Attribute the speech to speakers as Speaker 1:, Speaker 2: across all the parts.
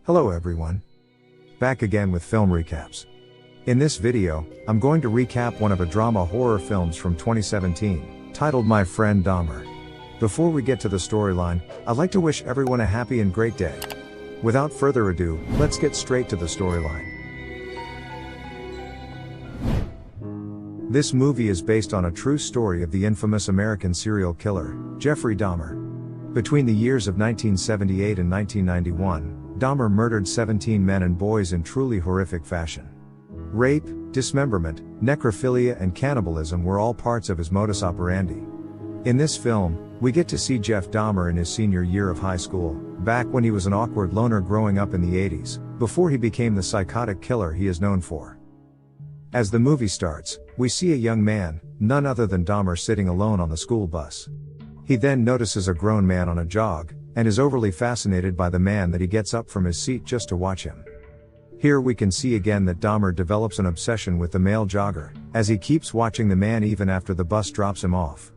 Speaker 1: Hello everyone. Back again with film recaps. In this video, I'm going to recap one of a drama horror films from 2017, titled My Friend Dahmer. Before we get to the storyline, I'd like to wish everyone a happy and great day. Without further ado, let's get straight to the storyline. This movie is based on a true story of the infamous American serial killer, Jeffréy Dahmer. Between the years of 1978 and 1991, Dahmer murdered 17 men and boys in truly horrific fashion. Rape, dismemberment, necrophilia and cannibalism were all parts of his modus operandi. In this film, we get to see Jeff Dahmer in his senior year of high school, back when he was an awkward loner growing up in the 80s, before he became the psychotic killer he is known for. As the movie starts, we see a young man, none other than Dahmer, sitting alone on the school bus. He then notices a grown man on a jog, and is overly fascinated by the man that he gets up from his seat just to watch him. Here we can see again that Dahmer develops an obsession with the male jogger, as he keeps watching the man even after the bus drops him off.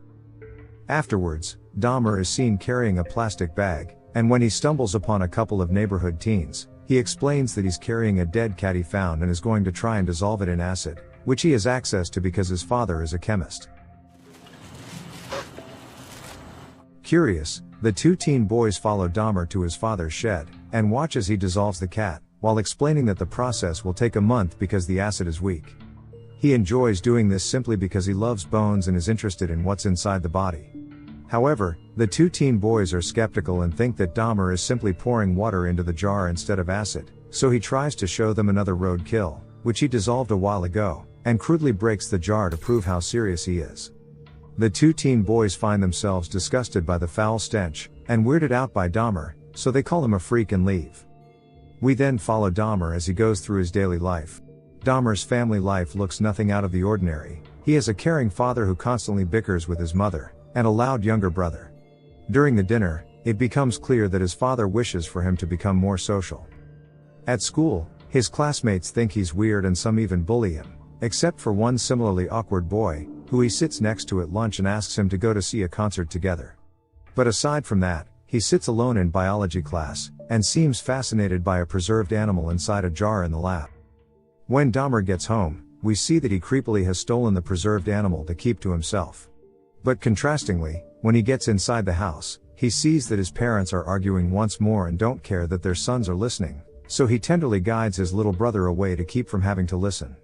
Speaker 1: Afterwards, Dahmer is seen carrying a plastic bag, and when he stumbles upon a couple of neighborhood teens, he explains that he's carrying a dead cat he found and is going to try and dissolve it in acid, which he has access to because his father is a chemist. Curious, the two teen boys follow Dahmer to his father's shed, and watch as he dissolves the cat, while explaining that the process will take a month because the acid is weak. He enjoys doing this simply because he loves bones and is interested in what's inside the body. However, the two teen boys are skeptical and think that Dahmer is simply pouring water into the jar instead of acid, so he tries to show them another roadkill, which he dissolved a while ago, and crudely breaks the jar to prove how serious he is. The two teen boys find themselves disgusted by the foul stench, and weirded out by Dahmer, so they call him a freak and leave. We then follow Dahmer as he goes through his daily life. Dahmer's family life looks nothing out of the ordinary. He has a caring father who constantly bickers with his mother, and a loud younger brother. During the dinner, it becomes clear that his father wishes for him to become more social. At school, his classmates think he's weird and some even bully him, except for one similarly awkward boy, who he sits next to at lunch and asks him to go to see a concert together. But aside from that, he sits alone in biology class, and seems fascinated by a preserved animal inside a jar in the lab. When Dahmer gets home, we see that he creepily has stolen the preserved animal to keep to himself. But contrastingly, when he gets inside the house, he sees that his parents are arguing once more and don't care that their sons are listening, so he tenderly guides his little brother away to keep from having to listen.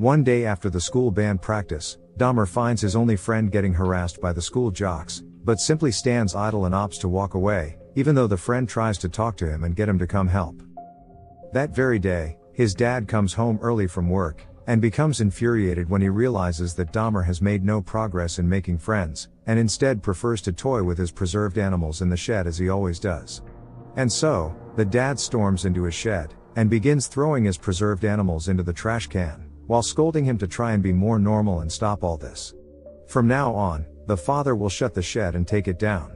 Speaker 1: One day after the school band practice, Dahmer finds his only friend getting harassed by the school jocks, but simply stands idle and opts to walk away, even though the friend tries to talk to him and get him to come help. That very day, his dad comes home early from work, and becomes infuriated when he realizes that Dahmer has made no progress in making friends, and instead prefers to toy with his preserved animals in the shed as he always does. And so, the dad storms into his shed, and begins throwing his preserved animals into the trash can, while scolding him to try and be more normal and stop all this. From now on, the father will shut the shed and take it down.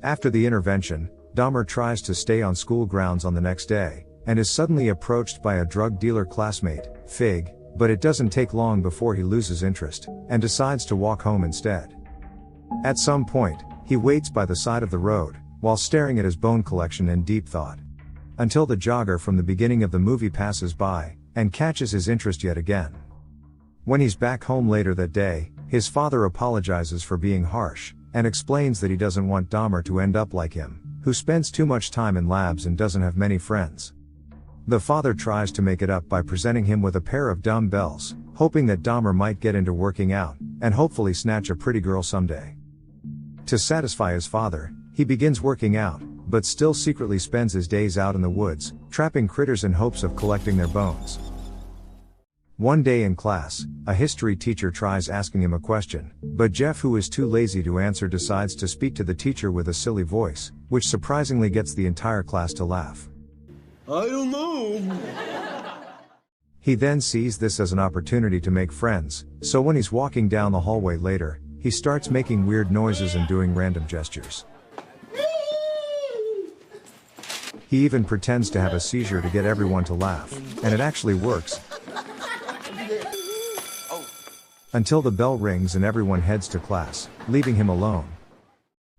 Speaker 1: After the intervention, Dahmer tries to stay on school grounds on the next day, and is suddenly approached by a drug dealer classmate, Fig, but it doesn't take long before he loses interest, and decides to walk home instead. At some point, he waits by the side of the road, while staring at his bone collection in deep thought. Until the jogger from the beginning of the movie passes by, and catches his interest yet again. When he's back home later that day, his father apologizes for being harsh, and explains that he doesn't want Dahmer to end up like him, who spends too much time in labs and doesn't have many friends. The father tries to make it up by presenting him with a pair of dumbbells, hoping that Dahmer might get into working out, and hopefully snatch a pretty girl someday. To satisfy his father, he begins working out, but still secretly spends his days out in the woods, trapping critters in hopes of collecting their bones. One day in class, a history teacher tries asking him a question, but Jeff, who is too lazy to answer, decides to speak to the teacher with a silly voice, which surprisingly gets the entire class to laugh.
Speaker 2: I don't know.
Speaker 1: He then sees this as an opportunity to make friends, so when he's walking down the hallway later, he starts making weird noises and doing random gestures. He even pretends to have a seizure to get everyone to laugh, and it actually works. Until the bell rings and everyone heads to class, leaving him alone.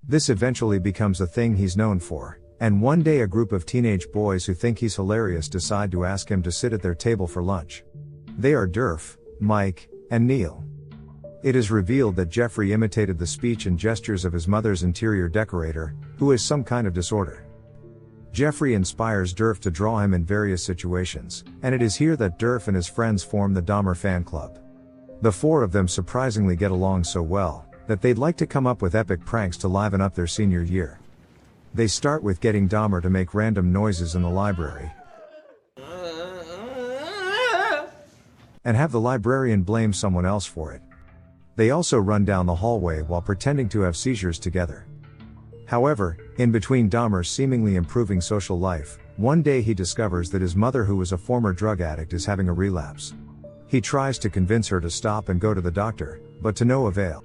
Speaker 1: This eventually becomes a thing he's known for, and one day a group of teenage boys who think he's hilarious decide to ask him to sit at their table for lunch. They are Durf, Mike, and Neil. It is revealed that Jeffrey imitated the speech and gestures of his mother's interior decorator, who has some kind of disorder. Jeffrey inspires Durf to draw him in various situations, and it is here that Durf and his friends form the Dahmer fan club. The four of them surprisingly get along so well, that they'd like to come up with epic pranks to liven up their senior year. They start with getting Dahmer to make random noises in the library, and have the librarian blame someone else for it. They also run down the hallway while pretending to have seizures together. However, in between Dahmer's seemingly improving social life, one day he discovers that his mother, who was a former drug addict, is having a relapse. He tries to convince her to stop and go to the doctor, but to no avail.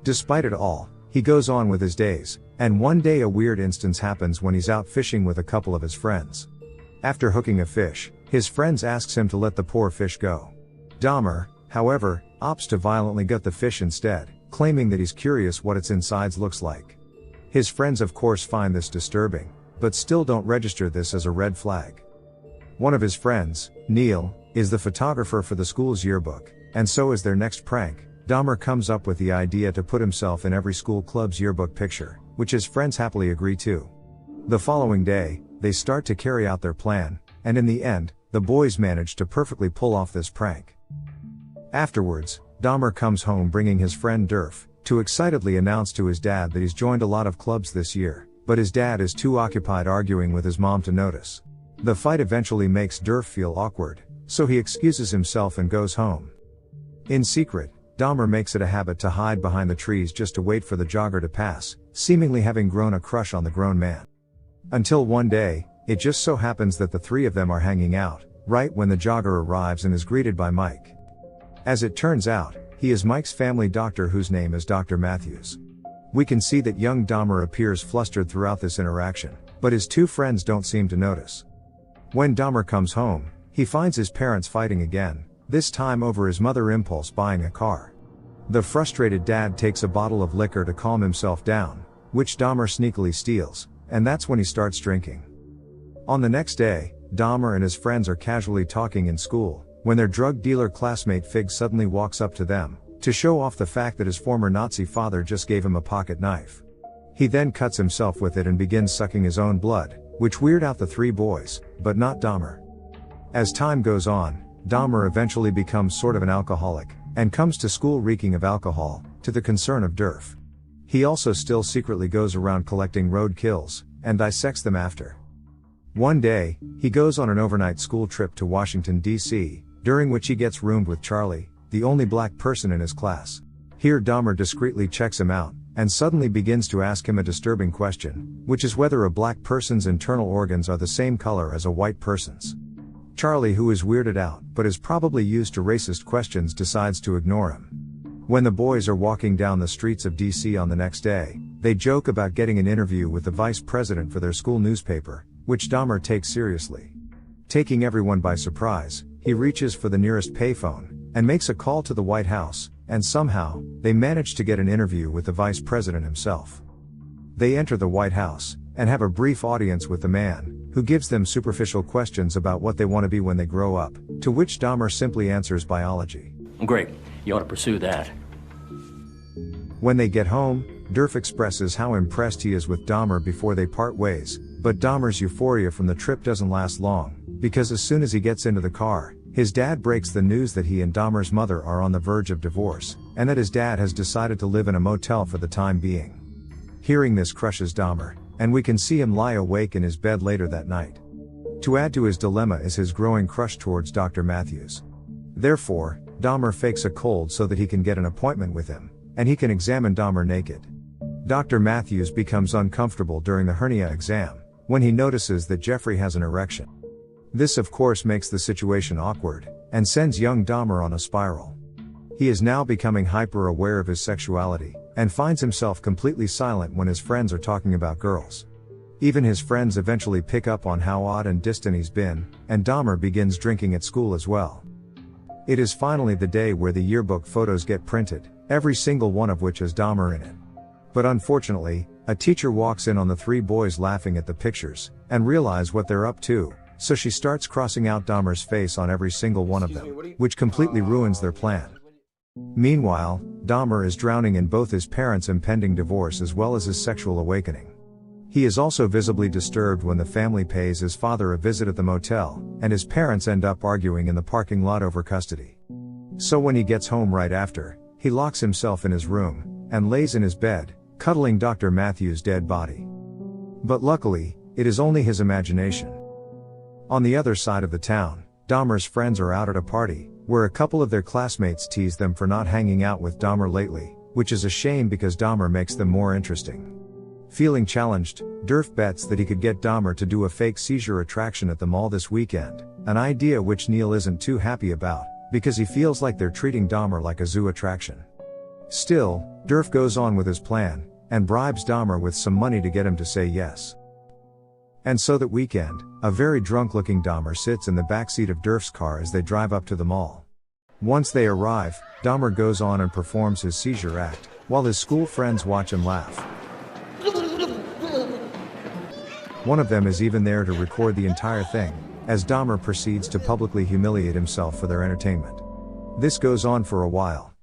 Speaker 1: Despite it all, he goes on with his days, and one day a weird instance happens when he's out fishing with a couple of his friends. After hooking a fish, his friends asks him to let the poor fish go. Dahmer, however, opts to violently gut the fish instead, claiming that he's curious what its insides looks like. His friends of course find this disturbing, but still don't register this as a red flag. One of his friends, Neil, is the photographer for the school's yearbook, and so is their next prank. Dahmer comes up with the idea to put himself in every school club's yearbook picture, which his friends happily agree to. The following day, they start to carry out their plan, and in the end, the boys manage to perfectly pull off this prank. Afterwards, Dahmer comes home bringing his friend Durf, to excitedly announce to his dad that he's joined a lot of clubs this year, but his dad is too occupied arguing with his mom to notice. The fight eventually makes Durf feel awkward, so he excuses himself and goes home. In secret, Dahmer makes it a habit to hide behind the trees just to wait for the jogger to pass, seemingly having grown a crush on the grown man. Until one day, it just so happens that the three of them are hanging out, right when the jogger arrives and is greeted by Mike. As it turns out, he is Mike's family doctor, whose name is Dr. Matthews. We can see that young Dahmer appears flustered throughout this interaction, but his two friends don't seem to notice. When Dahmer comes home, he finds his parents fighting again, this time over his mother impulse buying a car. The frustrated dad takes a bottle of liquor to calm himself down, which Dahmer sneakily steals, and that's when he starts drinking. On the next day, Dahmer and his friends are casually talking in school, when their drug dealer classmate Fig suddenly walks up to them, to show off the fact that his former Nazi father just gave him a pocket knife. He then cuts himself with it and begins sucking his own blood, which weird out the three boys, but not Dahmer. As time goes on, Dahmer eventually becomes sort of an alcoholic, and comes to school reeking of alcohol, to the concern of Durf. He also still secretly goes around collecting road kills, and dissects them after. One day, he goes on an overnight school trip to Washington, D.C., during which he gets roomed with Charlie, the only black person in his class. Here Dahmer discreetly checks him out, and suddenly begins to ask him a disturbing question, which is whether a black person's internal organs are the same color as a white person's. Charlie, who is weirded out, but is probably used to racist questions, decides to ignore him. When the boys are walking down the streets of DC on the next day, they joke about getting an interview with the vice president for their school newspaper, which Dahmer takes seriously. Taking everyone by surprise, he reaches for the nearest payphone, and makes a call to the White House, and somehow, they manage to get an interview with the vice president himself. They enter the White House, and have a brief audience with the man, who gives them superficial questions about what they want to be when they grow up, to which Dahmer simply answers biology.
Speaker 3: Great, you ought to pursue that.
Speaker 1: When they get home, Durf expresses how impressed he is with Dahmer before they part ways, but Dahmer's euphoria from the trip doesn't last long, because as soon as he gets into the car, his dad breaks the news that he and Dahmer's mother are on the verge of divorce, and that his dad has decided to live in a motel for the time being. Hearing this crushes Dahmer, and we can see him lie awake in his bed later that night. To add to his dilemma is his growing crush towards Dr. Matthews. Therefore, Dahmer fakes a cold so that he can get an appointment with him, and he can examine Dahmer naked. Dr. Matthews becomes uncomfortable during the hernia exam, when he notices that Jeffrey has an erection. This of course makes the situation awkward, and sends young Dahmer on a spiral. He is now becoming hyper-aware of his sexuality, and finds himself completely silent when his friends are talking about girls. Even his friends eventually pick up on how odd and distant he's been, and Dahmer begins drinking at school as well. It is finally the day where the yearbook photos get printed, every single one of which has Dahmer in it. But unfortunately, A teacher walks in on the three boys laughing at the pictures, and realize what they're up to, so she starts crossing out Dahmer's face on every single one of them, which completely ruins their plan. Meanwhile, Dahmer is drowning in both his parents' impending divorce as well as his sexual awakening. He is also visibly disturbed when the family pays his father a visit at the motel, and his parents end up arguing in the parking lot over custody. So when he gets home right after, he locks himself in his room, and lays in his bed, cuddling Dr. Matthews' dead body. But luckily, it is only his imagination. On the other side of the town, Dahmer's friends are out at a party, where a couple of their classmates tease them for not hanging out with Dahmer lately, which is a shame because Dahmer makes them more interesting. Feeling challenged, Durf bets that he could get Dahmer to do a fake seizure attraction at the mall this weekend, an idea which Neil isn't too happy about, because he feels like they're treating Dahmer like a zoo attraction. Still, Durf goes on with his plan, and bribes Dahmer with some money to get him to say yes. And so that weekend, a very drunk-looking Dahmer sits in the backseat of Durf's car as they drive up to the mall. Once they arrive, Dahmer goes on and performs his seizure act, while his school friends watch and laugh. One of them is even there to record the entire thing, as Dahmer proceeds to publicly humiliate himself for their entertainment. This goes on for a while,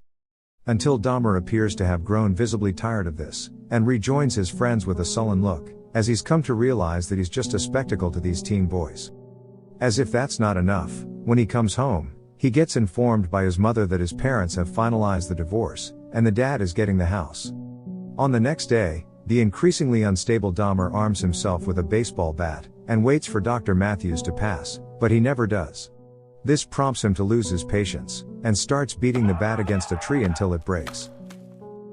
Speaker 1: until Dahmer appears to have grown visibly tired of this, and rejoins his friends with a sullen look, as he's come to realize that he's just a spectacle to these teen boys. As if that's not enough, when he comes home, he gets informed by his mother that his parents have finalized the divorce, and the dad is getting the house. On the next day, the increasingly unstable Dahmer arms himself with a baseball bat, and waits for Dr. Matthews to pass, but he never does. This prompts him to lose his patience, and starts beating the bat against a tree until it breaks.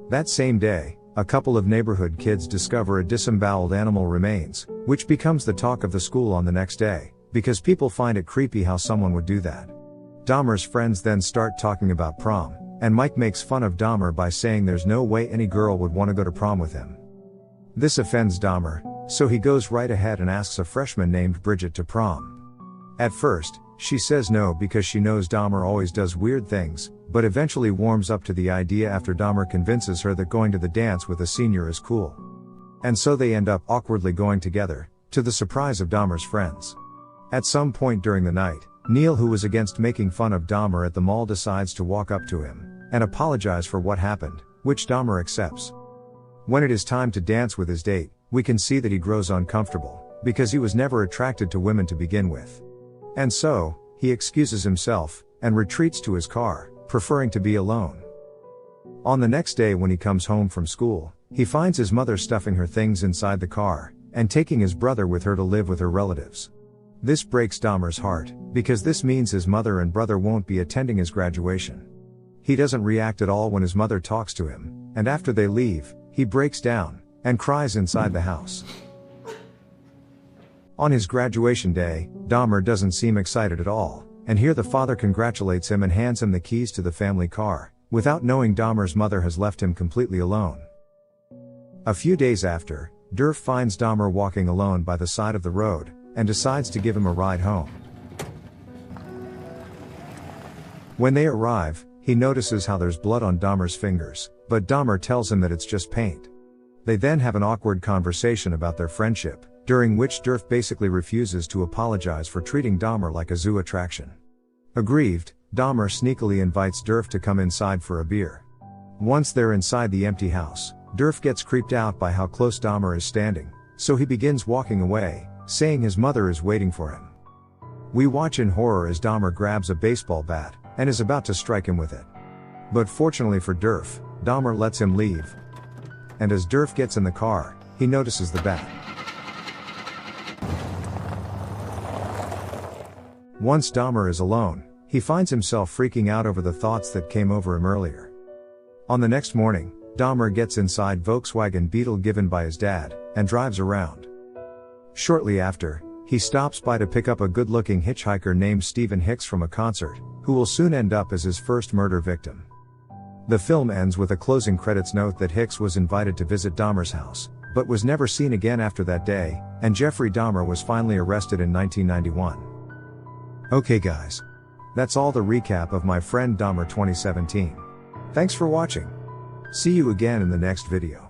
Speaker 1: That same day, a couple of neighborhood kids discover a disemboweled animal remains, which becomes the talk of the school on the next day, because people find it creepy how someone would do that. Dahmer's friends then start talking about prom, and Mike makes fun of Dahmer by saying there's no way any girl would want to go to prom with him. This offends Dahmer, so he goes right ahead and asks a freshman named Bridget to prom. At first, she says no because she knows Dahmer always does weird things, but eventually warms up to the idea after Dahmer convinces her that going to the dance with a senior is cool. And so they end up awkwardly going together, to the surprise of Dahmer's friends. At some point during the night, Neil, who was against making fun of Dahmer at the mall, decides to walk up to him, and apologize for what happened, which Dahmer accepts. When it is time to dance with his date, we can see that he grows uncomfortable, because he was never attracted to women to begin with. And so, he excuses himself, and retreats to his car, preferring to be alone. On the next day when he comes home from school, he finds his mother stuffing her things inside the car, and taking his brother with her to live with her relatives. This breaks Dahmer's heart, because this means his mother and brother won't be attending his graduation. He doesn't react at all when his mother talks to him, and after they leave, he breaks down, and cries inside the house. On his graduation day, Dahmer doesn't seem excited at all, and here the father congratulates him and hands him the keys to the family car, without knowing Dahmer's mother has left him completely alone. A few days after, Durf finds Dahmer walking alone by the side of the road, and decides to give him a ride home. When they arrive, he notices how there's blood on Dahmer's fingers, but Dahmer tells him that it's just paint. They then have an awkward conversation about their friendship, during which Durf basically refuses to apologize for treating Dahmer like a zoo attraction. Aggrieved, Dahmer sneakily invites Durf to come inside for a beer. Once they're inside the empty house, Durf gets creeped out by how close Dahmer is standing, so he begins walking away, saying his mother is waiting for him. We watch in horror as Dahmer grabs a baseball bat, and is about to strike him with it. But fortunately for Durf, Dahmer lets him leave. And as Durf gets in the car, he notices the bat. Once Dahmer is alone, he finds himself freaking out over the thoughts that came over him earlier. On the next morning, Dahmer gets inside Volkswagen Beetle given by his dad, and drives around. Shortly after, he stops by to pick up a good-looking hitchhiker named Stephen Hicks from a concert, who will soon end up as his first murder victim. The film ends with a closing credits note that Hicks was invited to visit Dahmer's house, but was never seen again after that day, and Jeffrey Dahmer was finally arrested in 1991. Okay guys. That's all the recap of My Friend Dahmer 2017. Thanks for watching. See you again in the next video.